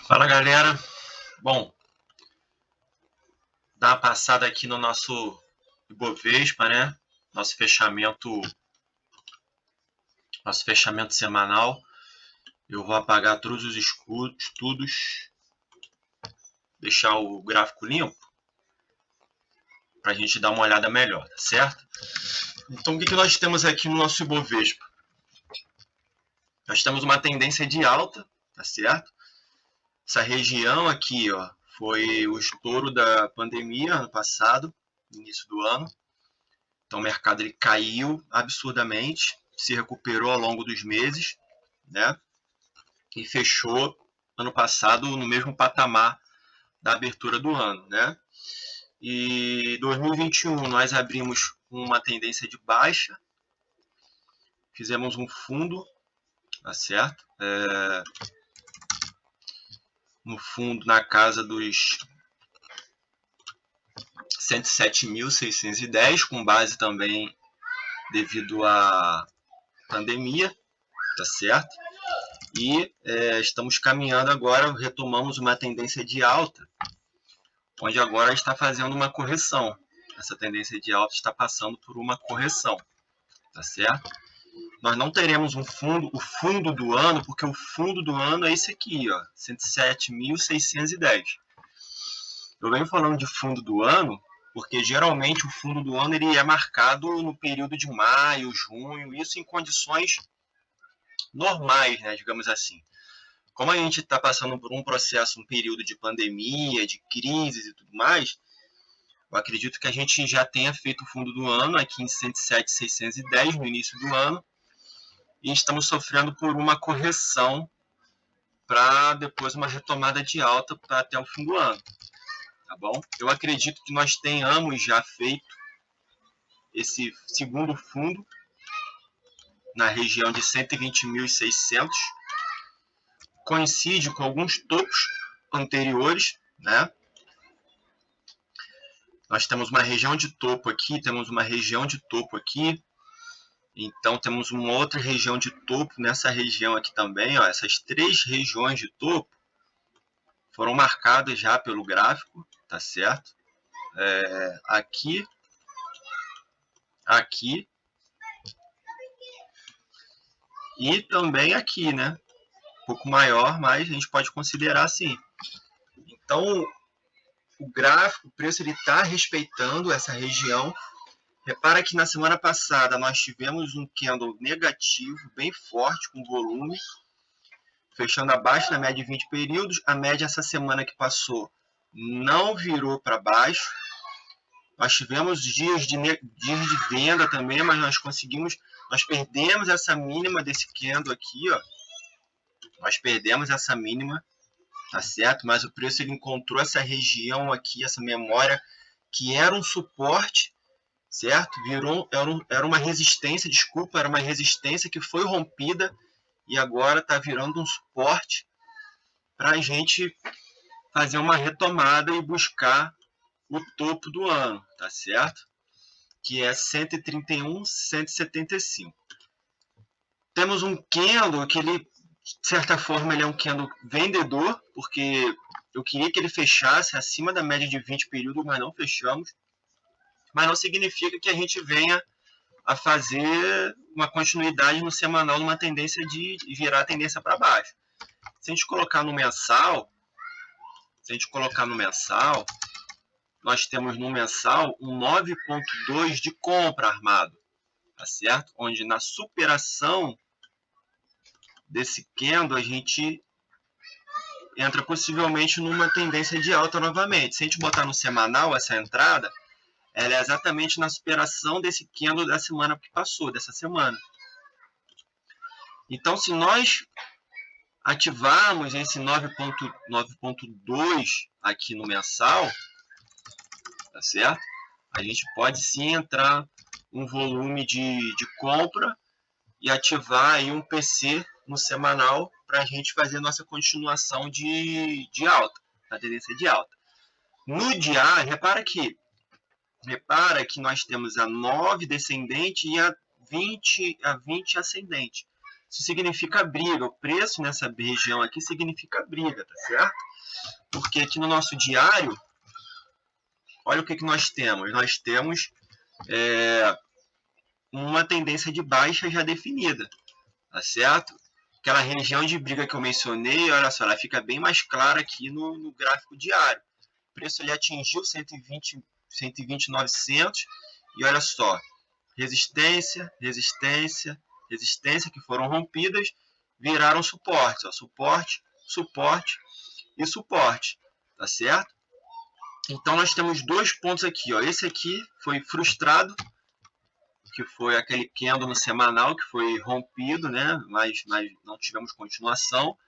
Fala, galera. Bom, dar uma passada aqui no nosso Ibovespa, né? Nosso fechamento semanal. Eu vou apagar todos os estudos, deixar o gráfico limpo para a gente dar uma olhada melhor, tá certo? Então, o que nós temos aqui no nosso Ibovespa? Nós temos uma tendência de alta, tá certo? Essa região aqui, ó, foi o estouro da pandemia ano passado, início do ano. Então o mercado ele caiu absurdamente, se recuperou ao longo dos meses, né? E fechou ano passado no mesmo patamar da abertura do ano, né? E 2021 nós abrimos uma tendência de baixa, fizemos um fundo, tá certo? No fundo na casa dos 107.610, com base também devido à pandemia, tá certo? E estamos caminhando agora, retomamos uma tendência de alta, onde agora está fazendo uma correção. Essa tendência de alta está passando por uma correção, tá certo? Nós não teremos o fundo do ano, porque o fundo do ano é esse aqui, ó, 107.610. Eu venho falando de fundo do ano, porque geralmente o fundo do ano ele é marcado no período de maio, junho, isso em condições normais, né, digamos assim. Como a gente está passando por um processo, um período de pandemia, de crises e tudo mais, eu acredito que a gente já tenha feito o fundo do ano aqui em 107.610 no início do ano, e estamos sofrendo por uma correção para depois uma retomada de alta para até o fim do ano, tá bom? Eu acredito que nós tenhamos já feito esse segundo fundo na região de 120.600, coincide com alguns topos anteriores, né? Nós temos uma região de topo aqui, temos uma região de topo aqui, então temos uma outra região de topo nessa região aqui também, ó. Essas três regiões de topo foram marcadas já pelo gráfico, tá certo? Aqui, aqui e também aqui, né? Um pouco maior, mas a gente pode considerar assim. Então, o gráfico, o preço, ele está respeitando essa região. Repara que na semana passada nós tivemos um candle negativo, bem forte, com volume, fechando abaixo da média de 20 períodos. A média essa semana que passou não virou para baixo. Nós tivemos dias de venda também, mas nós perdemos essa mínima desse candle aqui, ó. Nós perdemos essa mínima, tá certo? Mas o preço ele encontrou essa região aqui, essa memória, que era um suporte, certo? Era uma resistência, desculpa, era uma resistência que foi rompida e agora está virando um suporte para a gente fazer uma retomada e buscar o topo do ano, tá certo? Que é 131,175. Temos um candle que ele, de certa forma, ele é um candle vendedor, porque eu queria que ele fechasse acima da média de 20 períodos, mas não fechamos. Mas não significa que a gente venha a fazer uma continuidade no semanal, numa tendência de virar a tendência para baixo. Se a gente colocar no mensal, nós temos no mensal um 9,2 de compra armado, tá certo? Onde na superação desse candle a gente entra possivelmente numa tendência de alta novamente. Se a gente botar no semanal essa entrada, ela é exatamente na superação desse candle da semana que passou, dessa semana. Então, se nós ativarmos esse 9,2 aqui no mensal, tá certo? A gente pode sim entrar um volume de compra e ativar aí um PC no semanal para a gente fazer nossa continuação de alta, a tendência de alta. No diário, repara que nós temos a 9 descendente e a 20 ascendente. Isso significa briga. O preço nessa região aqui significa briga, tá certo? Porque aqui no nosso diário, olha o que nós temos. Nós temos uma tendência de baixa já definida, tá certo? Aquela região de briga que eu mencionei, olha só, ela fica bem mais clara aqui no gráfico diário. O preço ele atingiu 120.900 e olha só, resistência, resistência, resistência que foram rompidas, viraram suporte, ó, suporte, suporte e suporte, tá certo? Então nós temos dois pontos aqui, ó. Esse aqui foi frustrado, que foi aquele candle no semanal que foi rompido, né? Mas não tivemos continuação.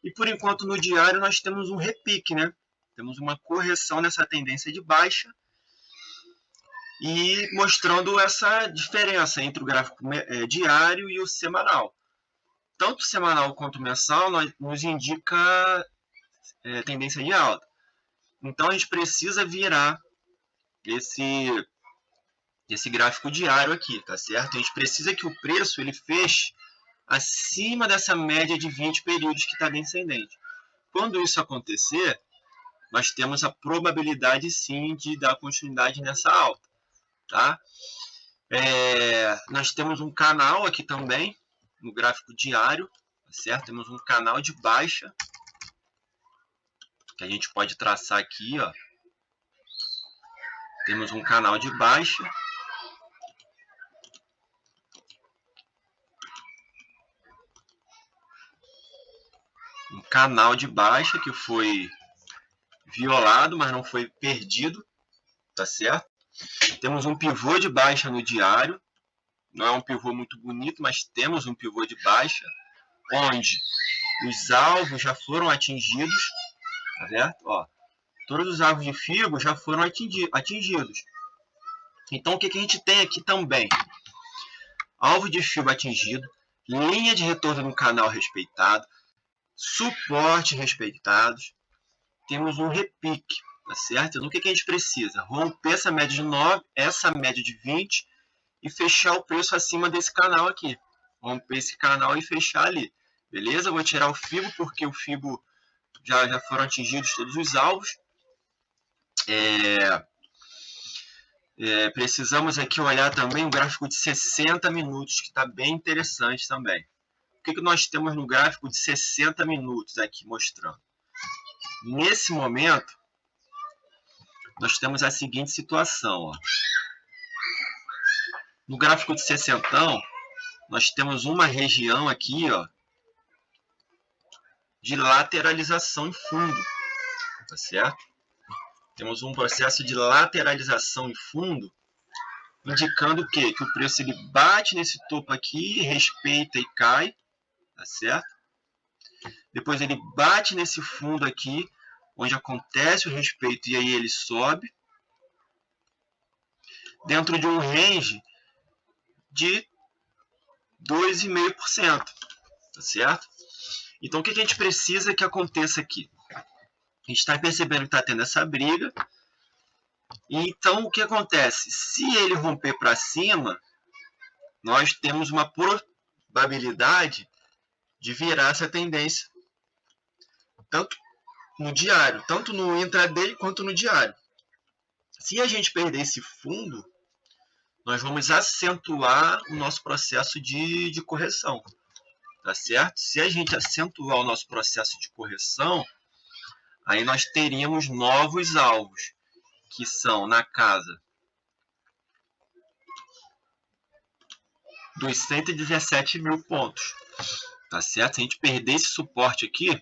E por enquanto no diário nós temos um repique, né? Temos uma correção nessa tendência de baixa e mostrando essa diferença entre o gráfico diário e o semanal. Tanto o semanal quanto o mensal nos indica tendência de alta. Então a gente precisa virar esse gráfico diário aqui, tá certo? A gente precisa que o preço ele feche acima dessa média de 20 períodos que está descendente. Quando isso acontecer, nós temos a probabilidade sim de dar continuidade nessa alta, tá? Nós temos um canal aqui também no gráfico diário, tá certo? Temos um canal de baixa que a gente pode traçar aqui, ó. Temos um canal de baixa. Um canal de baixa que foi violado, mas não foi perdido, tá certo? Temos um pivô de baixa no diário. Não é um pivô muito bonito, mas temos um pivô de baixa, onde os alvos já foram atingidos, tá certo? Ó, todos os alvos de Fibo já foram atingidos. Então, o que a gente tem aqui também? Alvo de Fibo atingido, linha de retorno no canal respeitado, suporte respeitados, temos um repique, tá certo? Então, o que a gente precisa? Romper essa média de 9, essa média de 20 e fechar o preço acima desse canal aqui. Romper esse canal e fechar ali. Beleza? Eu vou tirar o Fibo, porque o Fibo já foram atingidos todos os alvos. Precisamos aqui olhar também o gráfico de 60 minutos, que está bem interessante também. O que nós temos no gráfico de 60 minutos aqui mostrando? Nesse momento, nós temos a seguinte situação. Ó. No gráfico de 60, nós temos uma região aqui, ó, de lateralização em fundo, tá certo? Temos um processo de lateralização em fundo, indicando o quê? Que o preço ele bate nesse topo aqui, respeita e cai, tá certo? Depois ele bate nesse fundo aqui, onde acontece o respeito e aí ele sobe, dentro de um range de 2,5%, tá certo? Então, o que a gente precisa que aconteça aqui? A gente está percebendo que está tendo essa briga. E então, o que acontece? Se ele romper para cima, nós temos uma probabilidade de virar essa tendência. Tanto no diário, tanto no intraday quanto no diário. Se a gente perder esse fundo, nós vamos acentuar o nosso processo de correção. Tá certo? Se a gente acentuar o nosso processo de correção, aí nós teríamos novos alvos, que são na casa dos 117 mil pontos. Tá certo? Se a gente perder esse suporte aqui,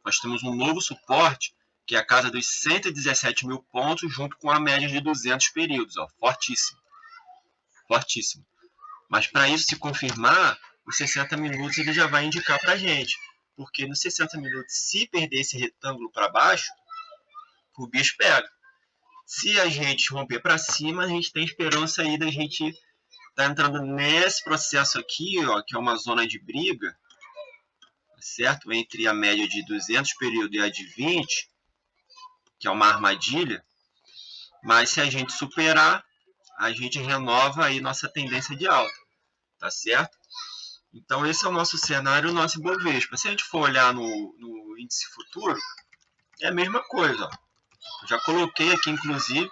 nós temos um novo suporte, que é a casa dos 117 mil pontos, junto com a média de 200 períodos. Ó, fortíssimo. Fortíssimo. Mas para isso se confirmar, os 60 minutos ele já vai indicar para a gente. Porque nos 60 minutos, se perder esse retângulo para baixo, o bicho pega. Se a gente romper para cima, a gente tem esperança aí da gente estar entrando nesse processo aqui, ó, que é uma zona de briga, certo? Entre a média de 200 períodos e a de 20, que é uma armadilha, mas se a gente superar, a gente renova aí nossa tendência de alta, tá certo? Então esse é o nosso cenário, o nosso Ibovespa. Se a gente for olhar no índice futuro, é a mesma coisa. Ó. Eu já coloquei aqui, inclusive,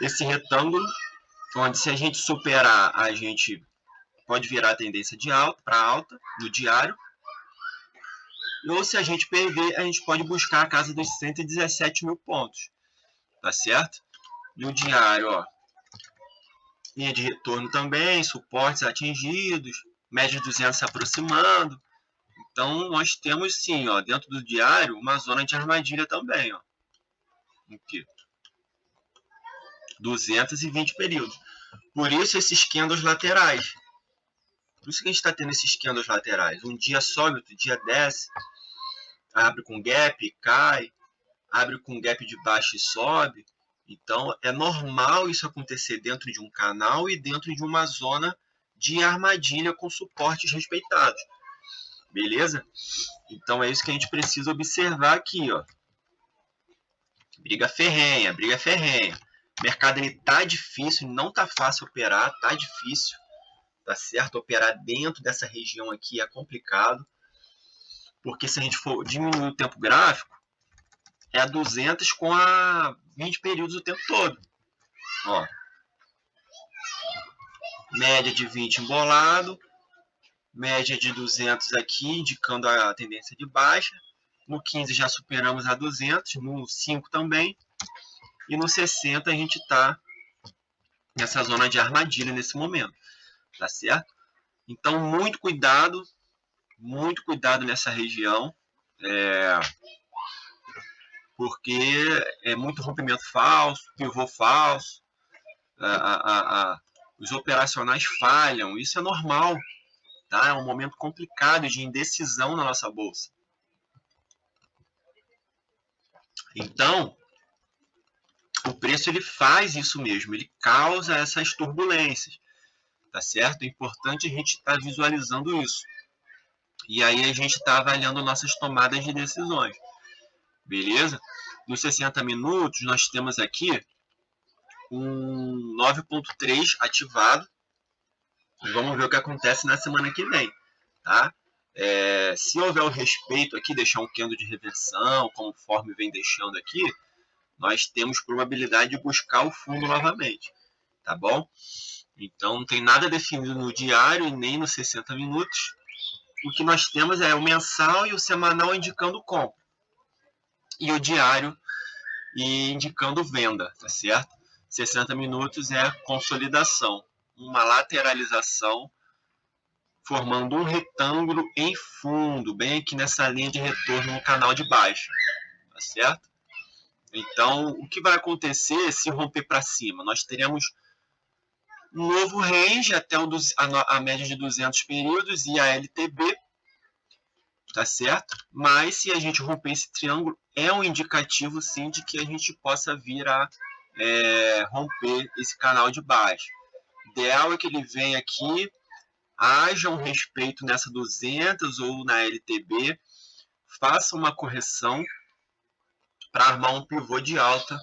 esse retângulo, onde se a gente superar, a gente pode virar a tendência de alta para alta no diário. Ou se a gente perder, a gente pode buscar a casa dos 117 mil pontos, tá certo? No diário, ó, linha de retorno também, suportes atingidos, média de 200 se aproximando. Então, nós temos sim, ó, dentro do diário, uma zona de armadilha também. Ó. Aqui. 220 períodos. Por isso, esses candles laterais. Por isso que a gente está tendo esses candles laterais. Um dia sobe, outro dia desce. Abre com gap, cai. Abre com gap de baixo e sobe. Então, é normal isso acontecer dentro de um canal e dentro de uma zona de armadilha com suportes respeitados. Beleza? Então, é isso que a gente precisa observar aqui, ó. Briga ferrenha, briga ferrenha. O mercado ele tá difícil, não tá fácil operar, tá difícil, tá certo? Operar dentro dessa região aqui é complicado, porque se a gente for diminuir o tempo gráfico, é a 200 com a 20 períodos o tempo todo. Ó. Média de 20 embolado, média de 200 aqui, indicando a tendência de baixa. No 15 já superamos a 200, no 5 também. E no 60 a gente está nessa zona de armadilha nesse momento, tá certo? Então, muito cuidado nessa região, porque é muito rompimento falso, pivô falso, os operacionais falham, isso é normal, tá? É um momento complicado de indecisão na nossa bolsa. Então, o preço ele faz isso mesmo, ele causa essas turbulências, tá certo? É importante a gente estar visualizando isso. E aí a gente está avaliando nossas tomadas de decisões, beleza? Nos 60 minutos, nós temos aqui um 9.3 ativado. E vamos ver o que acontece na semana que vem, tá? Se houver o respeito aqui, deixar um candle de reversão, conforme vem deixando aqui, nós temos probabilidade de buscar o fundo novamente, tá bom? Então, não tem nada definido no diário e nem nos 60 minutos. O que nós temos é o mensal e o semanal indicando compra. E o diário indicando venda, tá certo? 60 minutos é consolidação, uma lateralização, formando um retângulo em fundo, bem aqui nessa linha de retorno no canal de baixo, tá certo? Então, o que vai acontecer se romper para cima? Nós teremos um novo range até a média de 200 períodos e a LTB, tá certo? Mas se a gente romper esse triângulo, é um indicativo sim de que a gente possa vir a romper esse canal de baixo. O ideal é que ele venha aqui, haja um respeito nessa 200 ou na LTB, faça uma correção para armar um pivô de alta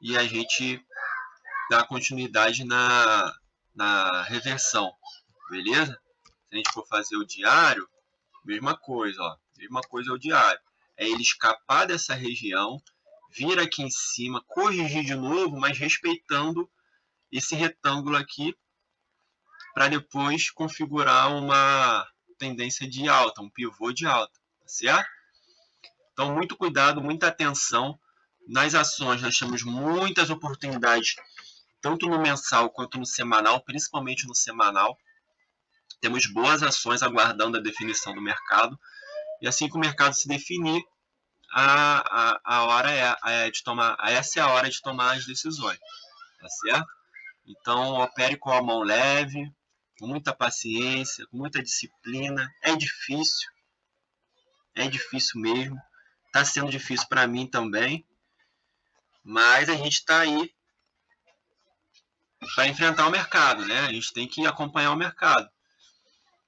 e a gente dar continuidade na reversão, beleza? Se a gente for fazer o diário, mesma coisa, ó, mesma coisa o diário. É ele escapar dessa região, vir aqui em cima, corrigir de novo, mas respeitando esse retângulo aqui, para depois configurar uma tendência de alta, um pivô de alta, tá certo? Então, muito cuidado, muita atenção. Nas ações, nós temos muitas oportunidades, tanto no mensal quanto no semanal, principalmente no semanal. Temos boas ações aguardando a definição do mercado. E assim que o mercado se definir, a hora é de tomar, essa é a hora de tomar as decisões, tá certo? Então, opere com a mão leve, com muita paciência, com muita disciplina. É difícil mesmo. Está sendo difícil para mim também, mas a gente está aí para enfrentar o mercado, né? A gente tem que acompanhar o mercado.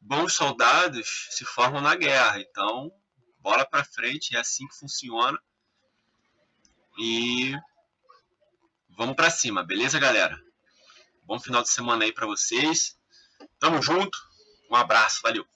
Bons soldados se formam na guerra, então bola para frente, é assim que funciona. E vamos para cima, beleza, galera? Bom final de semana aí para vocês. Tamo junto. Um abraço, valeu.